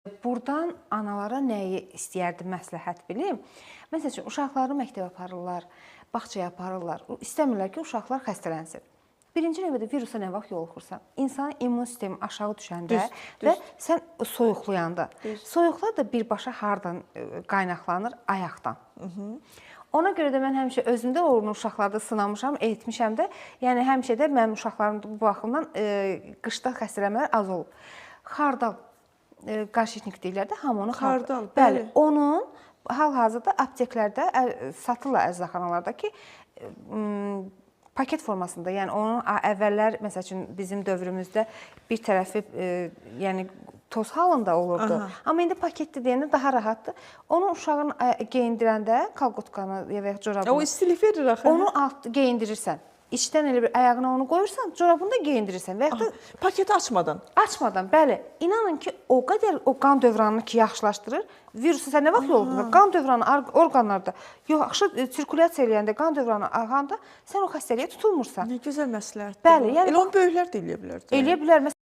Burdan analara nəyi istəyərdim məsləhət bilim? Məsəl üçün, uşaqları məktəbə aparırlar, bağçaya aparırlar. İstəmirlər ki, uşaqlar xəstələnsin. Birinci növbədə virusa nə vaxt yoluxursan? İnsanın immun sistemi aşağı düşəndə və sən soyuqlayanda. Soyuqlar da birbaşa hardan qaynaqlanır? Ayaqdan. Ona görə də mən həmişə özümdə olan uşaqlarda sınamışam, etmişəm də. Yəni, həmişə də mənim uşaqlarım bu baxımdan qışda xəstələnmələr az olub. Xardal, qarşıtnik deyirlər də, hamı onu xardal. Bəli, onun hal-hazırda apteklərdə satırlar əczaxanalarda ki, paket formasında, yəni onun əvvəllər, məsəl üçün, bizim dövrümüzdə bir tərəfi, yəni toz halında olurdu. Amma indi paketli deyəndə daha rahatdır. Onu uşağın geyindirəndə, kalqotkanı ya və corabını. O istilik verir axı. Onu geyindirirsən. İçdən elə bir ayağına onu qoyursan, corabını da geyindirirsən və yaxud da paketi açmadan. Açmadan, bəli. İnanın ki, o qədər o qan dövranını ki yaxşılaşdırır. Virusu sən nə vaxt yoluxursan? Qan dövranı orqanlarda yaxşı sirkulyasiya eləyəndə, qan dövranı axanda sən o xəstəliyə tutulmursan. Nə gözəl məsləhətdir. Bəli, yəni elə onu böyüklər də eləyə bilər. Eləyə bilər.